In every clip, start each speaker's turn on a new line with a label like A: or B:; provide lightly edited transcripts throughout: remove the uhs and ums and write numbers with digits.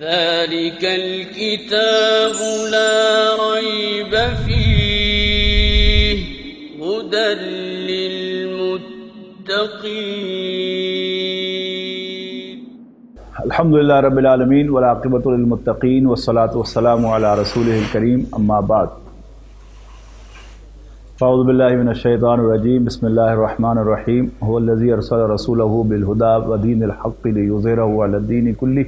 A: ذلك الكتاب لا ريب فيه هدى للمتقين.
B: الحمد للہ رب العالمین والعاقبۃ للمتقین والصلاۃ والسلام علی رسولہ الکریم اما بعد اعوذ باللہ من الشیطان الرجیم بسم اللہ الرحمن الرحیم هو الذی ارسل رسولہ بالہدی ودین الحق لیظہرہ علی الدین کلہ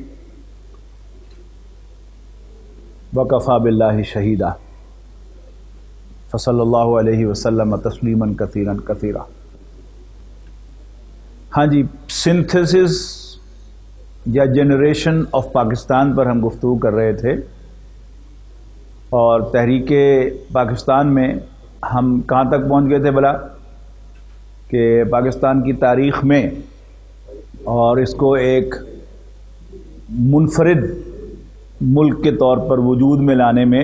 B: وکفی باللہ شہیدا فصلی اللہ علیہ وسلم تسلیما کثیرا کثیرا. ہاں جی، سنتھسس یا جنریشن آف پاکستان پر ہم گفتگو کر رہے تھے، اور تحریک پاکستان میں ہم کہاں تک پہنچ گئے تھے بلا کہ پاکستان کی تاریخ میں اور اس کو ایک منفرد ملک کے طور پر وجود میں لانے میں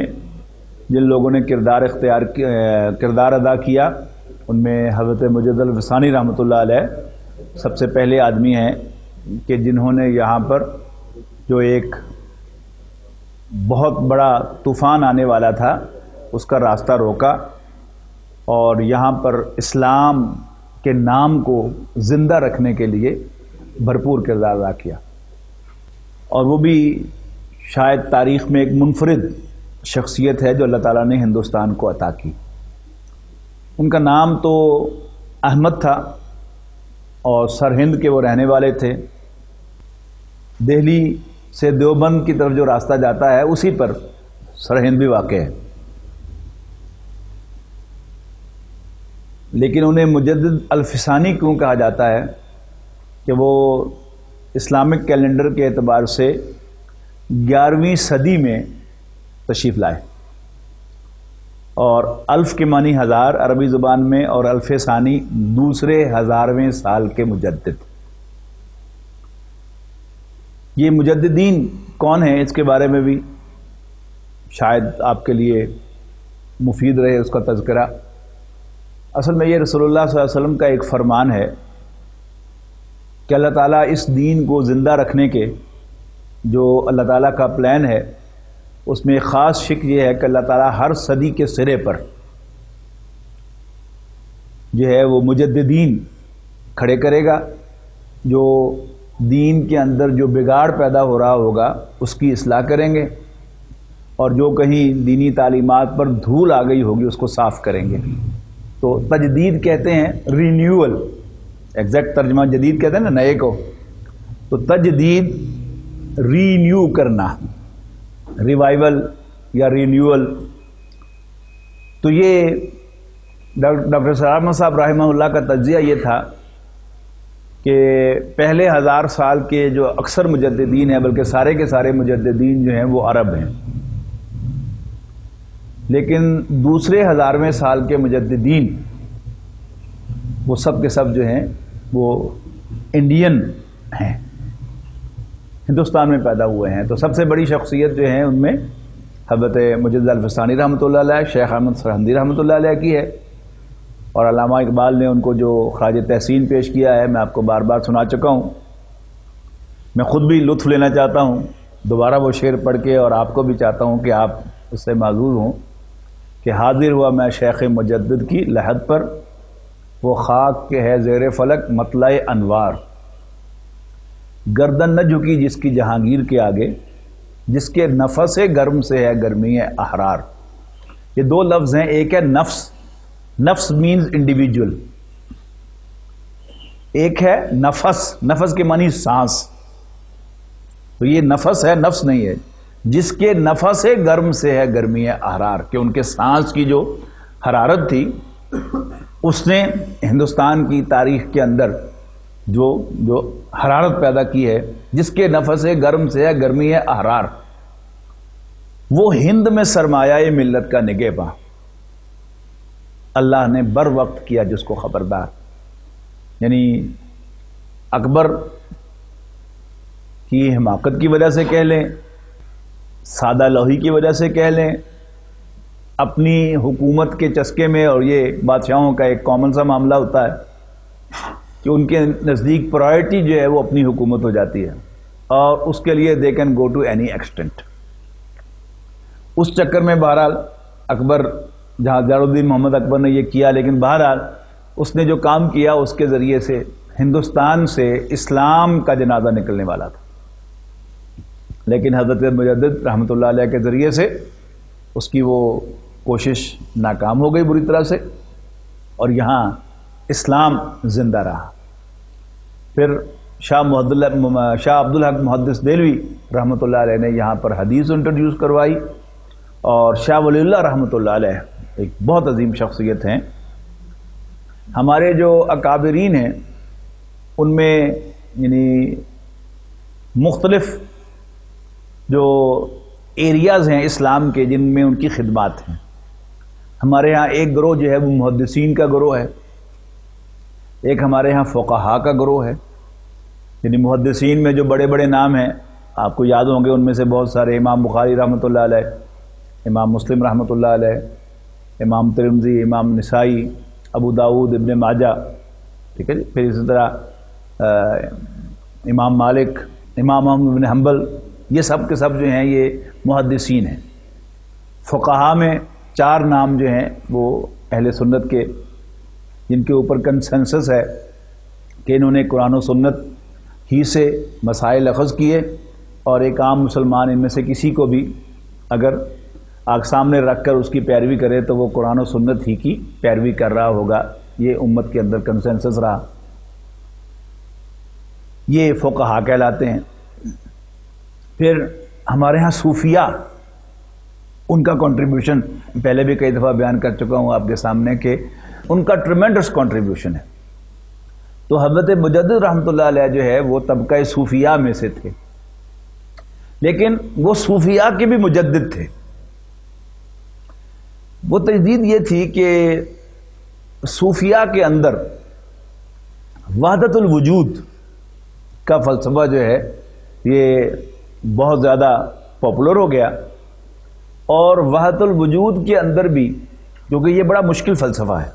B: جن لوگوں نے کردار ادا کیا، ان میں حضرت مجد الفسانی رحمۃ اللہ علیہ سب سے پہلے آدمی ہیں کہ جنہوں نے یہاں پر جو ایک بہت بڑا طوفان آنے والا تھا اس کا راستہ روکا اور یہاں پر اسلام کے نام کو زندہ رکھنے کے لیے بھرپور کردار ادا کیا، اور وہ بھی شاید تاریخ میں ایک منفرد شخصیت ہے جو اللہ تعالیٰ نے ہندوستان کو عطا کی. ان کا نام تو احمد تھا اور سرہند کے وہ رہنے والے تھے. دہلی سے دیوبند کی طرف جو راستہ جاتا ہے اسی پر سرہند بھی واقع ہے، لیکن انہیں مجدد الفسانی کیوں کہا جاتا ہے کہ وہ اسلامک کیلنڈر کے اعتبار سے 11ویں صدی میں تشریف لائے، اور الف کے معنی ہزار عربی زبان میں، اور الف ثانی دوسرے 1000ویں سال کے مجدد. یہ مجددین کون ہیں اس کے بارے میں بھی شاید آپ کے لیے مفید رہے اس کا تذکرہ. اصل میں یہ رسول اللہ صلی اللہ علیہ وسلم کا ایک فرمان ہے کہ اللہ تعالیٰ اس دین کو زندہ رکھنے کے جو اللہ تعالیٰ کا پلان ہے اس میں ایک خاص شک یہ ہے کہ اللہ تعالیٰ ہر صدی کے سرے پر جو ہے وہ مجددین کھڑے کرے گا، جو دین کے اندر جو بگاڑ پیدا ہو رہا ہوگا اس کی اصلاح کریں گے، اور جو کہیں دینی تعلیمات پر دھول آ گئی ہوگی اس کو صاف کریں گے. تو تجدید کہتے ہیں رینیول، ایگزیکٹ ترجمہ جدید کہتے ہیں نا نئے کو، تو تجدید رینیو کرنا، ریوائول یا رینیول. تو یہ ڈاکٹر سر احمد صاحب رحمہ اللہ کا تجزیہ یہ تھا کہ پہلے 1000 سال کے جو اکثر مجددین ہیں، بلکہ سارے کے سارے مجددین جو ہیں وہ عرب ہیں، لیکن دوسرے 1000ویں سال کے مجددین وہ سب کے سب جو ہیں وہ انڈین ہیں، ہندوستان میں پیدا ہوئے ہیں. تو سب سے بڑی شخصیت جو ہیں ان میں حضرت مجد الفسانی رحمۃ اللہ علیہ، شیخ احمد سرہندی رحمۃ اللہ علیہ کی ہے، اور علامہ اقبال نے ان کو جو خراج تحسین پیش کیا ہے میں آپ کو بار بار سنا چکا ہوں. میں خود بھی لطف لینا چاہتا ہوں دوبارہ وہ شعر پڑھ کے، اور آپ کو بھی چاہتا ہوں کہ آپ اس سے معذور ہوں کہ حاضر ہوا میں شیخ مجدد کی لحد پر، وہ خاک کے ہے زیر فلک مطلع انوار، گردن نہ جھکی جس کی جہانگیر کے آگے، جس کے نفس گرم سے ہے گرمی احرار. یہ دو لفظ ہیں، ایک ہے نفس، نفس مینز انڈیویجول، ایک ہے نفس، نفس کے معنی سانس. تو یہ نفس ہے، نفس نہیں ہے. جس کے نفس گرم سے ہے گرمی احرار، کہ ان کے سانس کی جو حرارت تھی اس نے ہندوستان کی تاریخ کے اندر جو حرارت پیدا کی ہے. جس کے نفس گرم سے ہے گرمی احرار، وہ ہند میں سرمایہ ملت کا نگہباں، اللہ نے بر وقت کیا جس کو خبردار. یعنی اکبر کی حماقت کی وجہ سے کہہ لیں، سادہ لوہی کی وجہ سے کہہ لیں، اپنی حکومت کے چسکے میں، اور یہ بادشاہوں کا ایک کامن سا معاملہ ہوتا ہے کہ ان کے نزدیک پرائرٹی جو ہے وہ اپنی حکومت ہو جاتی ہے. اور اس کے لیے they can go to any extent. اس چکر میں بہرحال اکبر، جہاں ضیاء الدین محمد اکبر نے یہ کیا، لیکن بہرحال اس نے جو کام کیا اس کے ذریعے سے ہندوستان سے اسلام کا جنازہ نکلنے والا تھا، لیکن حضرت مجدد رحمۃ اللہ علیہ کے ذریعے سے اس کی وہ کوشش ناکام ہو گئی بری طرح سے، اور یہاں اسلام زندہ رہا. پھر شاہ عبدالحق محدث دہلوی رحمۃ اللہ علیہ نے یہاں پر حدیث انٹروڈیوس کروائی، اور شاہ ولی اللہ رحمۃ اللہ علیہ ایک بہت عظیم شخصیت ہیں. ہمارے جو اکابرین ہیں ان میں یعنی مختلف جو ایریاز ہیں اسلام کے جن میں ان کی خدمات ہیں. ہمارے ہاں ایک گروہ جو ہے وہ محدثین کا گروہ ہے، ایک ہمارے ہاں فقہاء کا گروہ ہے. یعنی محدثین میں جو بڑے بڑے نام ہیں آپ کو یاد ہوں گے، ان میں سے بہت سارے: امام بخاری رحمۃ اللہ علیہ، امام مسلم رحمۃ اللہ علیہ، امام ترمذی، امام نسائی، ابو داؤد، ابن ماجہ، ٹھیک ہے جی. پھر اسی طرح امام مالک، امام احمد بن حنبل، یہ سب کے سب جو ہیں یہ محدثین ہیں. فقہاء میں 4 نام جو ہیں وہ اہل سنت کے، جن کے اوپر کنسنسس ہے کہ انہوں نے قرآن و سنت ہی سے مسائل اخذ کیے، اور ایک عام مسلمان ان میں سے کسی کو بھی اگر آنکھ سامنے رکھ کر اس کی پیروی کرے تو وہ قرآن و سنت ہی کی پیروی کر رہا ہوگا. یہ امت کے اندر کنسنسس رہا. یہ فقہاء کہلاتے ہیں. پھر ہمارے ہاں صوفیاء، ان کا کنٹریبیوشن پہلے بھی کئی دفعہ بیان کر چکا ہوں آپ کے سامنے کہ ان کا ٹریمنڈس کنٹریبیوشن ہے. تو حضرت مجدد رحمۃ اللہ علیہ جو ہے وہ طبقہ صوفیاء میں سے تھے، لیکن وہ صوفیاء کے بھی مجدد تھے. وہ تجدید یہ تھی کہ صوفیاء کے اندر وحدت الوجود کا فلسفہ جو ہے یہ بہت زیادہ پاپولر ہو گیا، اور وحدت الوجود کے اندر بھی، کیونکہ یہ بڑا مشکل فلسفہ ہے،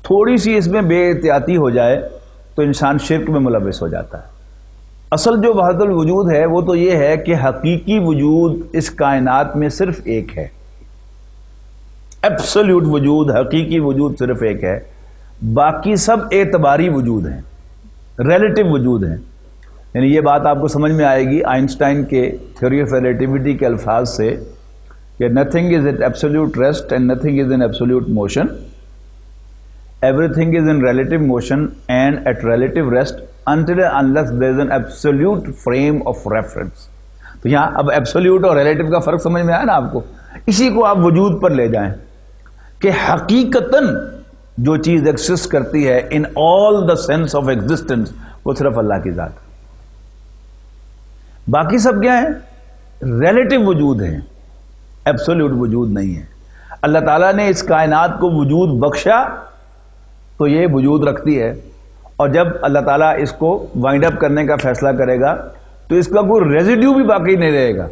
B: تھوڑی سی اس میں بے احتیاطی ہو جائے تو انسان شرک میں ملوث ہو جاتا ہے. اصل جو وحدت الوجود ہے وہ تو یہ ہے کہ حقیقی وجود اس کائنات میں صرف ایک ہے. ایبسولوٹ وجود، حقیقی وجود صرف ایک ہے، باقی سب اعتباری وجود ہیں، ریلیٹو وجود ہیں. یعنی یہ بات آپ کو سمجھ میں آئے گی آئنسٹائن کے تھیوری آف ریلیٹیوٹی کے الفاظ سے کہ nothing is at absolute rest and nothing is in absolute motion, everything is in relative motion and at relative rest until and unless there is an absolute frame of reference. تو یہاں اب absolute اور relative کا فرق سمجھ میں آیا نا آپ کو. اسی کو آپ وجود پر لے جائیں کہ حقیقتاً جو چیز ایگزسٹ کرتی ہے in all the sense of existence وہ صرف اللہ کی ذات ہے. باقی سب کیا ہیں؟ ریلیٹو وجود ہیں، ایبسولوٹ وجود نہیں ہے. اللہ تعالیٰ نے اس کائنات کو وجود بخشا تو یہ وجود رکھتی ہے، اور جب اللہ تعالیٰ اس کو وائنڈ اپ کرنے کا فیصلہ کرے گا تو اس کا کوئی ریزیڈیو بھی باقی نہیں رہے گا.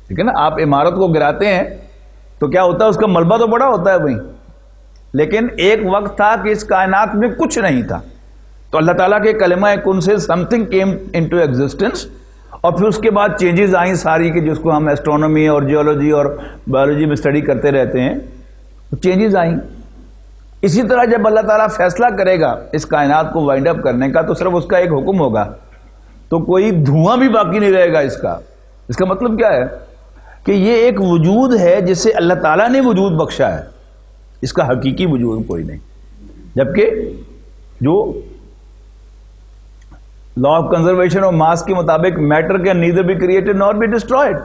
B: ٹھیک ہے نا. آپ عمارت کو گراتے ہیں تو کیا ہوتا ہے؟ اس کا ملبہ تو بڑا ہوتا ہے وہیں، لیکن ایک وقت تھا کہ اس کائنات میں کچھ نہیں تھا، تو اللہ تعالیٰ کے کلمہ کن سے some thing came into existence, اور پھر اس کے بعد چینجز آئیں ساری کہ جس کو ہم ایسٹرونومی اور جیولوجی اور بایولوجی میں اسٹڈی کرتے رہتے ہیں، چینجز آئیں. اسی طرح جب اللہ تعالیٰ فیصلہ کرے گا اس کائنات کو وائنڈ اپ کرنے کا تو صرف اس کا ایک حکم ہوگا، تو کوئی دھواں بھی باقی نہیں رہے گا اس کا. اس کا مطلب کیا ہے؟ کہ یہ ایک وجود ہے جسے اللہ تعالیٰ نے وجود بخشا ہے، اس کا حقیقی وجود کوئی نہیں. جبکہ جو law of conservation of mass کے مطابق matter can neither be created nor be destroyed,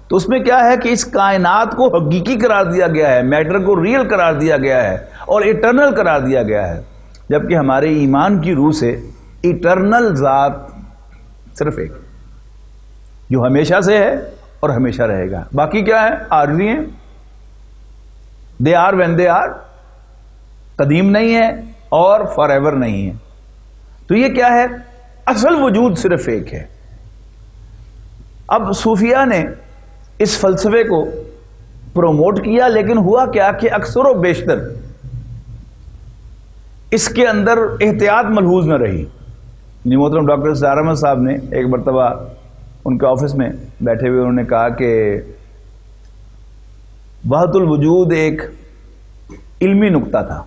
B: تو اس میں کیا ہے کہ اس کائنات کو حقیقی قرار دیا گیا ہے، میٹر کو ریئل قرار دیا گیا ہے اور ایٹرنل قرار دیا گیا ہے. جبکہ ہمارے ایمان کی روح سے ایٹرنل ذات صرف ایک جو ہمیشہ سے ہے اور ہمیشہ رہے گا. باقی کیا ہے؟ عارضی ہیں. They are when they are, قدیم نہیں ہے اور فار ایور نہیں ہے. تو یہ کیا ہے؟ اصل وجود صرف ایک ہے. اب صوفیاء نے اس فلسفے کو پروموٹ کیا، لیکن ہوا کیا کہ اکثر و بیشتر اس کے اندر احتیاط ملحوظ نہ رہی. محترم ڈاکٹر سعد احمد صاحب نے ایک مرتبہ ان کے آفس میں بیٹھے ہوئے انہوں نے کہا کہ وحدت الوجود ایک علمی نقطہ تھا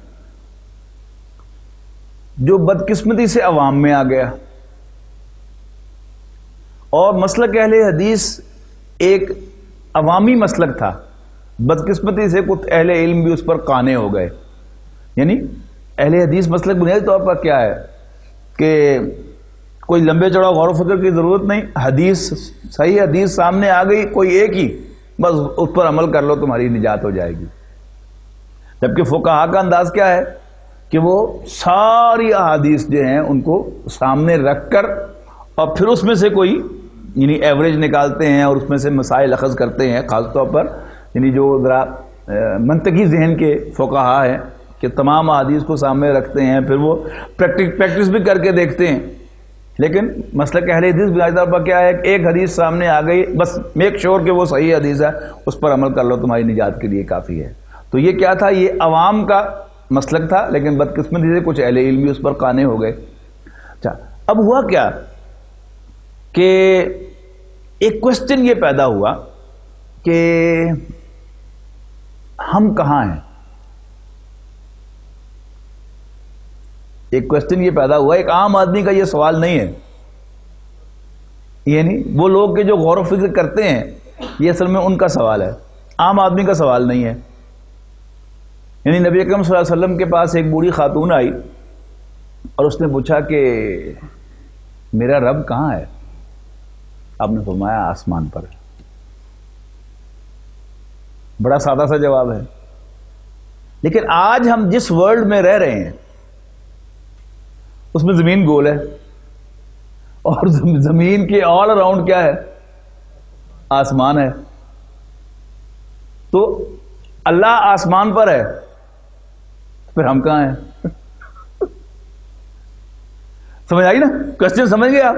B: جو بدقسمتی سے عوام میں آ گیا، اور مسلک اہل حدیث ایک عوامی مسلک تھا، بدقسمتی سے کچھ اہل علم بھی اس پر قانع ہو گئے۔ یعنی اہل حدیث مسلک بنیادی طور پر کیا ہے کہ کوئی لمبے چوڑا غور و فکر کی ضرورت نہیں، حدیث صحیح حدیث سامنے آ گئی کوئی ایک ہی، بس اس پر عمل کر لو تمہاری نجات ہو جائے گی۔ جبکہ فقہا کا انداز کیا ہے کہ وہ ساری احادیث جو ہیں ان کو سامنے رکھ کر اور پھر اس میں سے کوئی یعنی ایوریج نکالتے ہیں اور اس میں سے مسائل اخذ کرتے ہیں، خاص طور پر یعنی جو ذرا منطقی ذہن کے فقہا ہیں کہ تمام احادیث کو سامنے رکھتے ہیں، پھر وہ پریکٹس بھی کر کے دیکھتے ہیں۔ لیکن مسلک اہل حدیث بنیادی طور پر کیا ہے، ایک حدیث سامنے آ گئی بس میک شور کہ وہ صحیح حدیث ہے، اس پر عمل کر لو تمہاری نجات کے لیے کافی ہے۔ تو یہ کیا تھا، یہ عوام کا مسلک تھا، لیکن بدقسمتی سے کچھ اہل علم بھی اس پر قانع ہو گئے۔ اچھا، اب ہوا کیا کہ ایک کوشچن یہ پیدا ہوا کہ ہم کہاں ہیں؟ ایک کوشچن یہ پیدا ہوا، ایک عام آدمی کا یہ سوال نہیں ہے، یعنی وہ لوگ کے جو غور و فکر کرتے ہیں یہ اصل میں ان کا سوال ہے، عام آدمی کا سوال نہیں ہے۔ یعنی نبی اکرم صلی اللہ علیہ وسلم کے پاس ایک بوڑھی خاتون آئی اور اس نے پوچھا کہ میرا رب کہاں ہے؟ آپ نے فرمایا آسمان پر۔ بڑا سادہ سا جواب ہے، لیکن آج ہم جس ورلڈ میں رہ رہے ہیں اس میں زمین گول ہے اور زمین کے آل اراؤنڈ کیا ہے، آسمان ہے۔ تو اللہ آسمان پر ہے، پھر ہم کہاں ہیں؟ سمجھ آئی نا کوشچن؟ سمجھ گئے آپ؟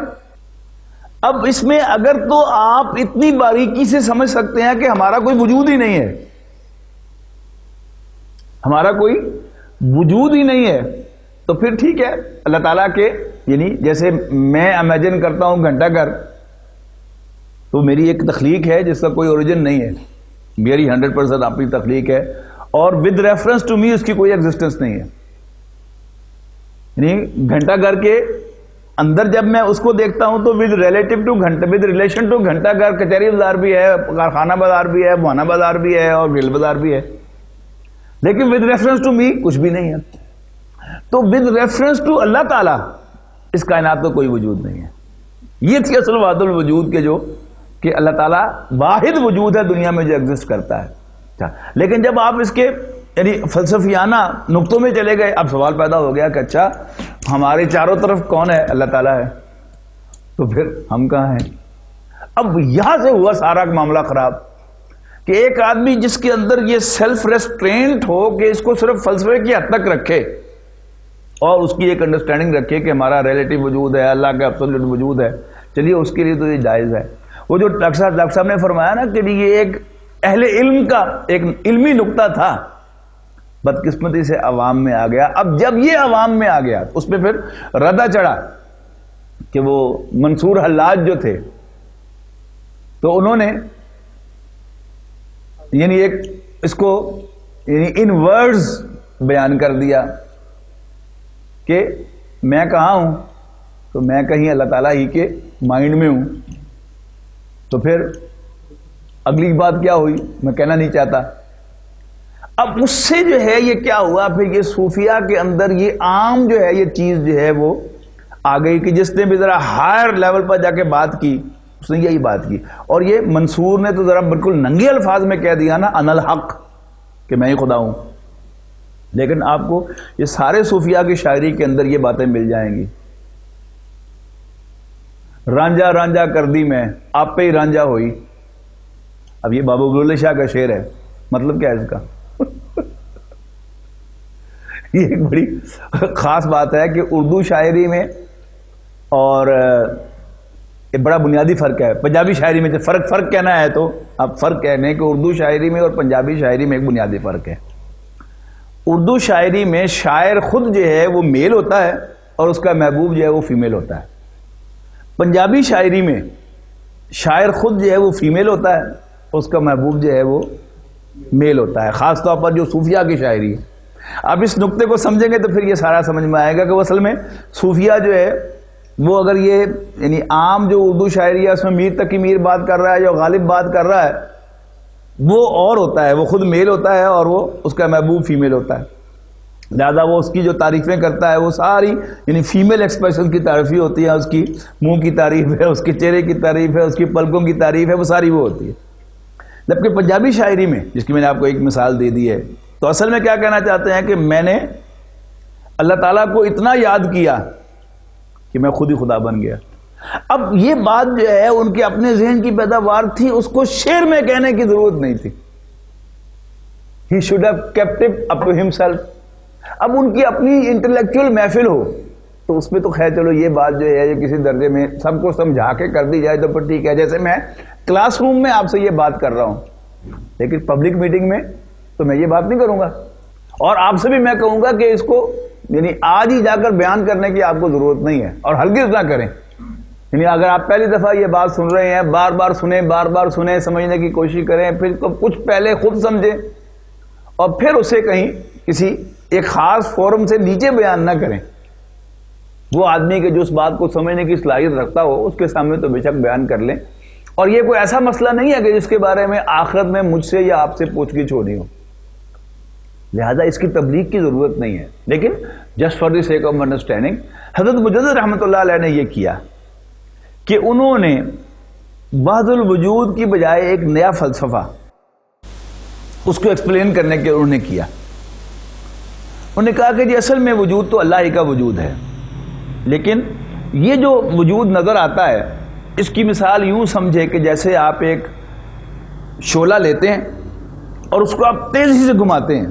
B: اب اس میں اگر تو آپ اتنی باریکی سے سمجھ سکتے ہیں کہ ہمارا کوئی وجود ہی نہیں ہے، ہمارا کوئی وجود ہی نہیں ہے، تو پھر ٹھیک ہے، اللہ تعالیٰ کے یعنی جیسے میں امیجن کرتا ہوں گھنٹہ گھر، تو میری ایک تخلیق ہے جس کا کوئی اوریجن نہیں ہے، میری 100% اپنی تخلیق ہے، اور ود ریفرنس ٹو می اس کی کوئی ایگزسٹنس نہیں ہے۔ یعنی گھنٹہ گھر کے اندر جب میں اس کو دیکھتا ہوں تو ود ریلیشن ٹو گھنٹہ گھر کچہری بازار بھی ہے، کارخانہ بازار بھی ہے، بہانہ بازار بھی ہے، اور ریل بازار بھی ہے، لیکن ود ریفرنس ٹو می کچھ بھی نہیں ہے۔ تو ود ریفرنس ٹو اللہ تعالیٰ اس کائنات کا کوئی وجود نہیں ہے۔ یہ تھی اصل وحدت الوجود کے جو کہ اللہ تعالیٰ واحد وجود ہے دنیا میں جو ایگزسٹ کرتا ہے۔ لیکن جب آپ اس کے یعنی فلسفیانہ نقطوں میں چلے گئے، اب سوال پیدا ہو گیا کہ اچھا ہمارے چاروں طرف کون ہے؟ اللہ تعالیٰ ہے، تو پھر ہم کہاں ہیں؟ اب یہاں سے ہوا سارا معاملہ خراب کہ ایک آدمی جس کے اندر یہ سیلف ریسٹرینٹ ہو کہ اس کو صرف فلسفے کی حد تک رکھے اور اس کی ایک انڈرسٹینڈنگ رکھے کہ ہمارا ریلیٹو وجود ہے، اللہ کا ایبسولوٹ وجود ہے، چلیے اس کے لیے تو یہ جائز ہے۔ وہ جو ڈاکٹر صاحب نے فرمایا نا کہ یہ ایک اہل علم کا ایک علمی نقطہ تھا، بدقسمتی سے عوام میں آ گیا۔ اب جب یہ عوام میں آ گیا اس پہ پھر ردہ چڑھا کہ وہ منصور حلاج جو تھے تو انہوں نے یعنی ایک اس کو یعنی ان ورڈز بیان کر دیا کہ میں کہاں ہوں؟ تو میں کہیں اللہ تعالیٰ ہی کے مائنڈ میں ہوں۔ تو پھر اگلی بات کیا ہوئی میں کہنا نہیں چاہتا۔ اب اس سے جو ہے یہ کیا ہوا، پھر یہ صوفیہ کے اندر یہ عام جو ہے یہ چیز جو ہے وہ آ گئی کہ جس نے بھی ذرا ہائر لیول پر جا کے بات کی اس نے یہی بات کی، اور یہ منصور نے تو ذرا بالکل ننگے الفاظ میں کہہ دیا نا انا الحق، کہ میں ہی خدا ہوں۔ لیکن آپ کو یہ سارے صوفیہ کی شاعری کے اندر یہ باتیں مل جائیں گی۔ رانجھا رانجھا کر دی میں آپ پہ ہی رانجھا ہوئی۔ اب یہ بابا بلولہ شاہ کا شعر ہے، مطلب کیا ہے اس کا؟ یہ ایک بڑی خاص بات ہے کہ اردو شاعری میں اور ایک بڑا بنیادی فرق ہے پنجابی شاعری میں۔ جب فرق کہنا ہے تو آپ فرق کہنے کہ اردو شاعری میں اور پنجابی شاعری میں ایک بنیادی فرق ہے۔ اردو شاعری میں شاعر خود جو ہے وہ میل ہوتا ہے اور اس کا محبوب جو ہے وہ فیمیل ہوتا ہے۔ پنجابی شاعری میں شاعر خود جو ہے وہ فیمیل ہوتا ہے، اس کا محبوب جو ہے وہ میل ہوتا ہے، خاص طور پر جو صوفیہ کی شاعری ہے۔ اب اس نقطے کو سمجھیں گے تو پھر یہ سارا سمجھ میں آئے گا کہ وہ اصل میں صوفیہ جو ہے وہ اگر یہ یعنی عام جو اردو شاعری ہے اس میں میر تقی میر بات کر رہا ہے یا غالب بات کر رہا ہے، وہ اور ہوتا ہے، وہ خود میل ہوتا ہے اور وہ اس کا محبوب فیمیل ہوتا ہے، لہذا وہ اس کی جو تعریفیں کرتا ہے وہ ساری یعنی فیمیل ایکسپریشن کی تعریف ہی ہوتی ہے، اس کی منہ کی تعریف ہے، اس کے چہرے کی تعریف ہے، اس کی پلکوں کی تعریف ہے، وہ ساری وہ ہوتی ہے۔ جبکہ پنجابی شاعری میں، جس کی میں نے آپ کو ایک مثال دے دی ہے، تو اصل میں کیا کہنا چاہتے ہیں کہ میں نے اللہ تعالیٰ کو اتنا یاد کیا کہ میں خود ہی خدا بن گیا۔ اب یہ بات جو ہے ان کے اپنے ذہن کی پیداوار تھی، اس کو شعر میں کہنے کی ضرورت نہیں تھی۔ He should have kept it up to himself۔ اب ان کی اپنی انٹلیکچوئل محفل ہو تو اس میں تو خیر چلو یہ بات جو ہے کسی درجے میں سب کو سمجھا کے کر دی جائے تو پھر ٹھیک ہے، جیسے میں کلاس روم میں آپ سے یہ بات کر رہا ہوں، لیکن پبلک میٹنگ میں تو میں یہ بات نہیں کروں گا، اور آپ سے بھی میں کہوں گا کہ اس کو یعنی آج ہی جا کر بیان کرنے کی آپ کو ضرورت نہیں ہے، اور ہرگز نہ کریں۔ یعنی اگر آپ پہلی دفعہ یہ بات سن رہے ہیں، بار بار سنیں، سمجھنے کی کوشش کریں، پھر کچھ پہلے خود سمجھیں اور پھر اسے کہیں کسی ایک خاص فورم سے نیچے بیان نہ کریں۔ وہ آدمی کہ جو اس بات کو سمجھنے کی صلاحیت رکھتا ہو اس کے سامنے تو بے شک بیان کر لیں، اور یہ کوئی ایسا مسئلہ نہیں ہے کہ جس کے بارے میں آخرت میں مجھ سے یا آپ سے پوچھ گچھ ہونی ہو، لہذا اس کی تبلیغ کی ضرورت نہیں ہے۔ لیکن just for the sake of understanding, حضرت مجدد رحمۃ اللہ علیہ نے یہ کیا کہ انہوں نے وحدت الوجود کی بجائے ایک نیا فلسفہ اس کو ایکسپلین کرنے کے انہوں نے کیا۔ انہوں نے کہا کہ جی اصل میں وجود تو اللہ ہی کا وجود ہے، لیکن یہ جو وجود نظر آتا ہے اس کی مثال یوں سمجھے کہ جیسے آپ ایک شعلہ لیتے ہیں اور اس کو آپ تیزی سے گھماتے ہیں،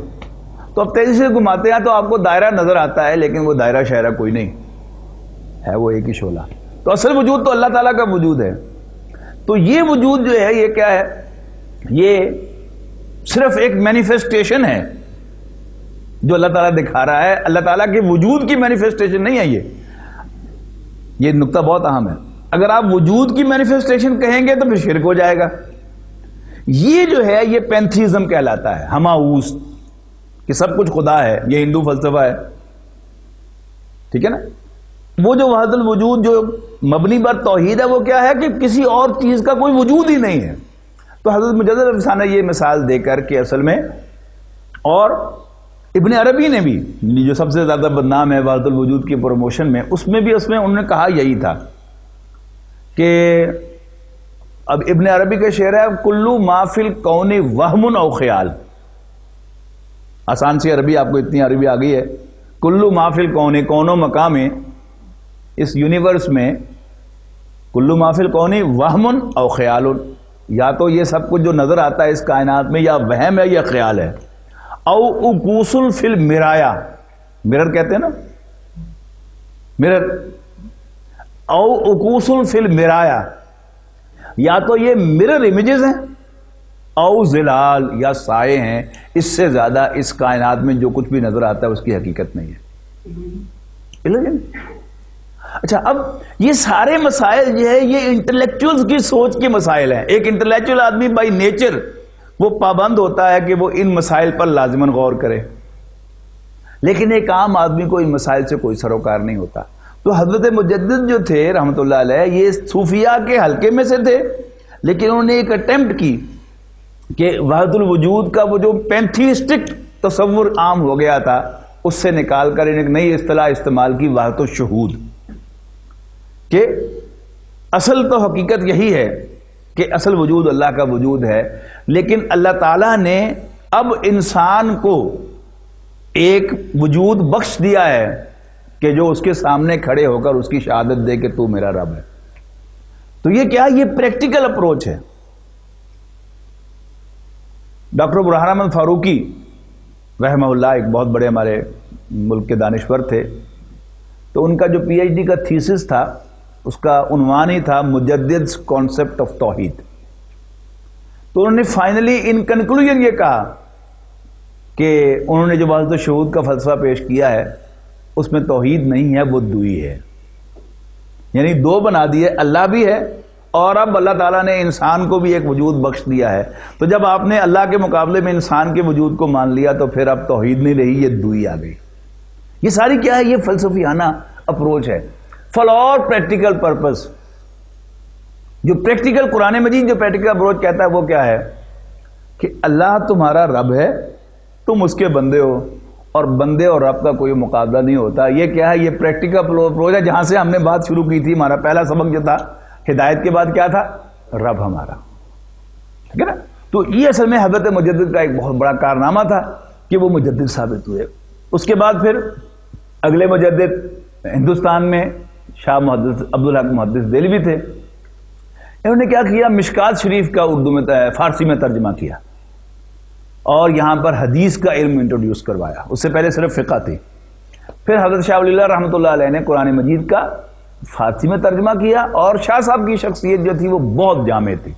B: تو آپ تیزی سے گھماتے ہیں تو آپ کو دائرہ نظر آتا ہے، لیکن وہ دائرہ شائرہ کوئی نہیں ہے، وہ ایک ہی شعلہ۔ تو اصل وجود تو اللہ تعالیٰ کا وجود ہے۔ تو یہ وجود جو ہے یہ کیا ہے؟ یہ صرف ایک مینیفیسٹیشن ہے جو اللہ تعالیٰ دکھا رہا ہے، اللہ تعالیٰ کے وجود کی مینیفیسٹیشن نہیں ہے۔ یہ نقطہ بہت اہم ہے۔ اگر آپ وجود کی مینیفیسٹیشن کہیں گے تو پھر شرک ہو جائے گا۔ یہ جو ہے یہ پینتھیزم کہلاتا ہے، ہماؤس، کہ سب کچھ خدا ہے، یہ ہندو فلسفہ ہے، ٹھیک ہے نا۔ وہ جو وحدت الوجود جو مبنی بر توحید ہے وہ کیا ہے کہ کسی اور چیز کا کوئی وجود ہی نہیں ہے۔ تو حضرت مجدد رحمۃ نے یہ مثال دے کر کہ اصل میں، اور ابن عربی نے بھی جو سب سے زیادہ بدنام ہے وحدت الوجود کی پروموشن میں، اس میں انہوں نے کہا یہی تھا کہ اب ابن عربی کا شعر ہے کلو ما فی الکون وہم او خیال۔ آسان سی عربی، آپ کو اتنی عربی آ گئی ہے۔ کلو ما فی الکون، کون و مقام اس یونیورس میں، کلو ما فی الکون وہم او خیال، یا تو یہ سب کچھ جو نظر آتا ہے اس کائنات میں یا وہم ہے یا خیال ہے، او اکوس فی المرایا، مرر کہتے ہیں نا، مرر، او اکوس فی المرایا، یا تو یہ مرر امیجز ہیں، او ظلال، یا سائے ہیں، اس سے زیادہ اس کائنات میں جو کچھ بھی نظر آتا ہے اس کی حقیقت نہیں ہے۔ اچھا، اب یہ سارے مسائل جو ہے یہ انٹلیکچوئلز کی سوچ کے مسائل ہیں۔ ایک انٹلیکچوئل آدمی بائی نیچر وہ پابند ہوتا ہے کہ وہ ان مسائل پر لازماً غور کرے، لیکن ایک عام آدمی کو ان مسائل سے کوئی سروکار نہیں ہوتا۔ تو حضرت مجدد جو تھے رحمۃ اللہ علیہ، یہ صوفیہ کے حلقے میں سے تھے، لیکن انہوں نے ایک اٹیمپٹ کی کہ وحدت الوجود کا وہ جو پینتھیسٹک تصور عام ہو گیا تھا اس سے نکال کر ایک نئی اصطلاح استعمال کی، وحدت الشہود، کہ اصل تو حقیقت یہی ہے کہ اصل وجود اللہ کا وجود ہے، لیکن اللہ تعالیٰ نے اب انسان کو ایک وجود بخش دیا ہے کہ جو اس کے سامنے کھڑے ہو کر اس کی شہادت دے کہ تو میرا رب ہے۔ تو یہ کیا؟ یہ پریکٹیکل اپروچ ہے۔ ڈاکٹر برہان احمد فاروقی رحمہ اللہ ایک بہت بڑے ہمارے ملک کے دانشور تھے، تو ان کا جو پی ایچ ڈی کا تھیسس تھا اس کا عنوان ہی تھا مجدد's کانسیپٹ آف توحید۔ تو انہوں نے فائنلی ان کنکلوژن یہ کہا کہ انہوں نے جو وحدت الشہود کا فلسفہ پیش کیا ہے اس میں توحید نہیں ہے، وہ دوئی ہے، یعنی دو بنا دیے، اللہ بھی ہے اور اب اللہ تعالیٰ نے انسان کو بھی ایک وجود بخش دیا ہے. تو جب آپ نے اللہ کے مقابلے میں انسان کے وجود کو مان لیا تو پھر اب توحید نہیں رہی، یہ دوئی آ گئی. یہ ساری کیا ہے؟ یہ فلسفیانہ اپروچ ہے فار اور پریکٹیکل پرپز. جو پریکٹیکل قرآن مجید جو پریکٹیکل اپروچ کہتا ہے وہ کیا ہے کہ اللہ تمہارا رب ہے، تم اس کے بندے ہو، اور بندے اور رب کا کوئی مقابلہ نہیں ہوتا. یہ کیا ہے؟ یہ پریکٹیکل اپروچ ہے جہاں سے ہم نے بات شروع کی تھی. ہمارا پہلا سبق جو تھا ہدایت کے بعد کیا تھا؟ رب ہمارا. ٹھیک ہے نا؟ تو یہ اصل میں حضرت مجدد کا ایک بہت بڑا کارنامہ تھا کہ وہ مجدد ثابت ہوئے. اس کے بعد پھر اگلے مجدد ہندوستان میں شاہ محدث عبدالحق محدث دہلوی تھے. انہوں نے کیا کیا؟ مشکات شریف کا اردو میں فارسی میں ترجمہ کیا اور یہاں پر حدیث کا علم انٹروڈیوس کروایا. اس سے پہلے صرف فقہ تھی. پھر حضرت شاہ ولی اللہ رحمۃ اللہ علیہ نے قرآن مجید کا فارسی میں ترجمہ کیا. اور شاہ صاحب کی شخصیت جو تھی وہ بہت جامع تھی.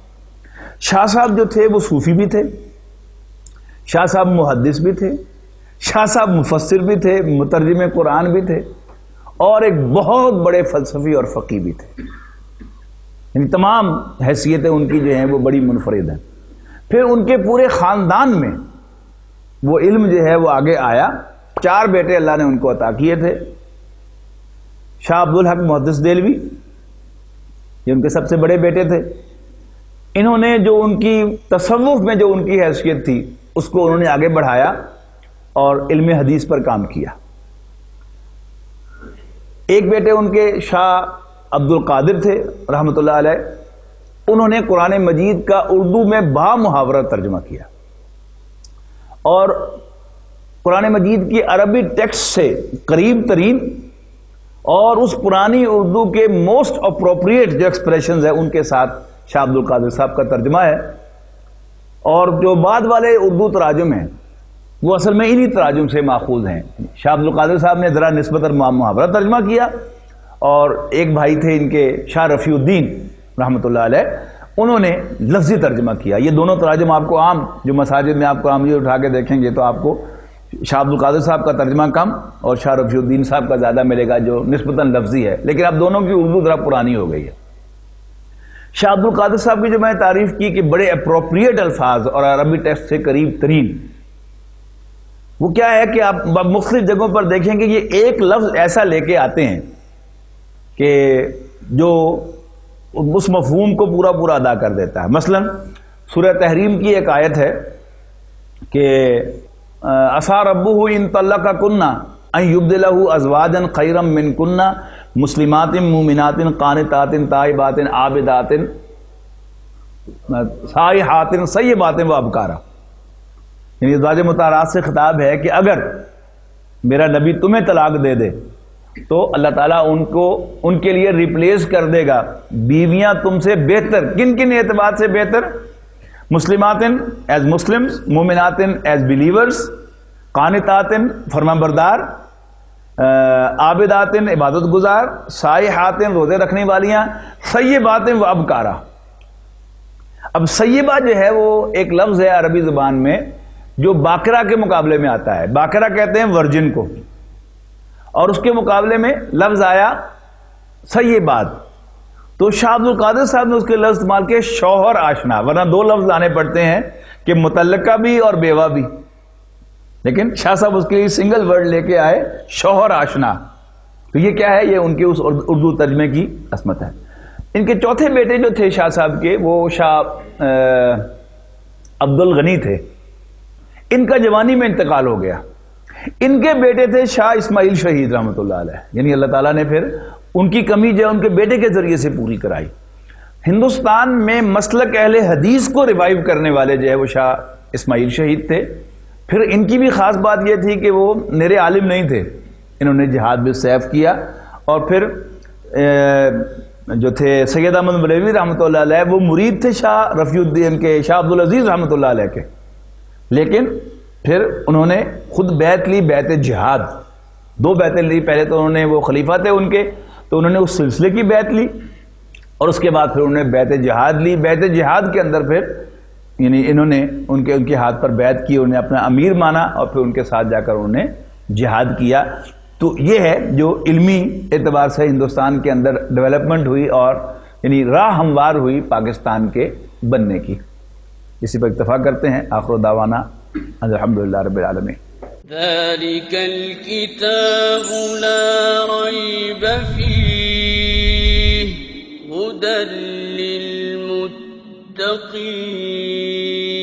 B: شاہ صاحب جو تھے وہ صوفی بھی تھے، شاہ صاحب محدث بھی تھے، شاہ صاحب مفسر بھی تھے، مترجم قرآن بھی تھے، اور ایک بہت بڑے فلسفی اور فقی بھی تھے. یعنی تمام حیثیتیں ان کی جو ہیں وہ بڑی منفرد ہیں. پھر ان کے پورے خاندان میں وہ علم جو ہے وہ آگے آیا. 4 بیٹے اللہ نے ان کو عطا کیے تھے. شاہ عبدالحق محدث دہلوی یہ ان کے سب سے بڑے بیٹے تھے. انہوں نے جو ان کی تصوف میں جو ان کی حیثیت تھی اس کو انہوں نے آگے بڑھایا اور علم حدیث پر کام کیا. ایک بیٹے ان کے شاہ عبد القادر تھے رحمۃ اللہ علیہ. انہوں نے قرآن مجید کا اردو میں با محاورہ ترجمہ کیا اور قرآن مجید کی عربی ٹیکسٹ سے قریب ترین اور اس پرانی اردو کے موسٹ اپروپریٹ جو ایکسپریشنز ہیں ان کے ساتھ شاہ عبد القادر صاحب کا ترجمہ ہے. اور جو بعد والے اردو تراجم ہیں وہ اصل میں انہی تراجم سے ماخوذ ہیں. شاہ عبد القادر صاحب نے ذرا نسبتاً محاورہ ترجمہ کیا اور ایک بھائی تھے ان کے شاہ رفیع الدین رحمۃ اللہ علیہ، انہوں نے لفظی ترجمہ کیا. یہ دونوں تراجم آپ کو عام جو مساجد میں آپ کو عام یہ اٹھا کے دیکھیں گے تو آپ کو شاہ عبد القادر صاحب کا ترجمہ کم اور شاہ رفیع الدین صاحب کا زیادہ ملے گا جو نسبتاً لفظی ہے، لیکن اب دونوں کی اردو ذرا پرانی ہو گئی ہے. شاہ عبد القادر صاحب کی جو میں نے تعریف کی کہ بڑے اپروپریٹ الفاظ اور عربی ٹیکسٹ سے قریب ترین، وہ کیا ہے کہ آپ مختلف جگہوں پر دیکھیں گے یہ ایک لفظ ایسا لے کے آتے ہیں کہ جو اس مفہوم کو پورا پورا ادا کر دیتا ہے. مثلا سورہ تحریم کی ایک آیت ہے کہ عسیٰ ربہ ان طلقکن ان یبدلہ ازواجا خیرا منکن مسلمات مومنات قانتات تائبات عابدات سائحات صیبات و ابکارا. یعنی ازواج مطہرات سے خطاب ہے کہ اگر میرا نبی تمہیں طلاق دے دے تو اللہ تعالیٰ ان کے لیے ریپلیس کر دے گا بیویاں تم سے بہتر. کن کن اعتبار سے بہتر؟ مسلماتن ایز مسلمز، مومناتن ایز بلیورز، قانتاتن فرما بردار، عابداتن عبادت گزار، سائحاتن روزے رکھنے والیاں، سیباتن و ابکارا. اب سیبہ جو ہے وہ ایک لفظ ہے عربی زبان میں جو باکرہ کے مقابلے میں آتا ہے. باکرہ کہتے ہیں ورجن کو، اور اس کے مقابلے میں لفظ آیا سیبات. تو شاہ عبد القادر صاحب نے اس کے لفظ استعمال کیے شوہر آشنا، ورنہ 2 لفظ لانے پڑتے ہیں کہ متعلقہ بھی اور بیوہ بھی، لیکن شاہ صاحب اس کے لیے سنگل ورڈ لے کے آئے شوہر آشنا. تو یہ کیا ہے؟ یہ ان کے اس اردو ترجمے کی عظمت ہے. ان کے چوتھے بیٹے جو تھے شاہ صاحب کے وہ شاہ عبد الغنی تھے. ان کا جوانی میں انتقال ہو گیا. ان کے بیٹے تھے شاہ اسماعیل شہید رحمۃ اللہ علیہ. یعنی اللہ تعالیٰ نے پھر ان کی کمی جو ہے ان کے بیٹے کے ذریعے سے پوری کرائی. ہندوستان میں مسلک اہل حدیث کو ریوائیو کرنے والے جو ہے وہ شاہ اسماعیل شہید تھے. پھر ان کی بھی خاص بات یہ تھی کہ وہ نرے عالم نہیں تھے. انہوں نے جہاد بالسیف کیا. اور پھر جو تھے سید احمد بریلوی رحمۃ اللہ علیہ وہ مرید تھے شاہ رفیع الدین کے، شاہ عبدالعزیز رحمۃ اللہ علیہ کے. لیکن پھر انہوں نے خود بیعت لی، بیعت جہاد. 2 بیعتیں لی. پہلے تو انہوں نے، وہ خلیفہ تھے ان کے، تو انہوں نے اس سلسلے کی بیعت لی اور اس کے بعد پھر انہوں نے بیعت جہاد لی. بیعت جہاد کے اندر پھر یعنی انہوں نے ان کے ہاتھ پر بیعت کی، انہوں نے اپنا امیر مانا اور پھر ان کے ساتھ جا کر انہوں نے جہاد کیا. تو یہ ہے جو علمی اعتبار سے ہندوستان کے اندر ڈیولپمنٹ ہوئی اور یعنی راہ ہموار ہوئی پاکستان کے بننے کی. اسی پر اکتفا کرتے ہیں. آخر دعوانا الحمدللہ رب العالمین.
A: ذلك الكتاب لا ريب فيه هدى للمتقين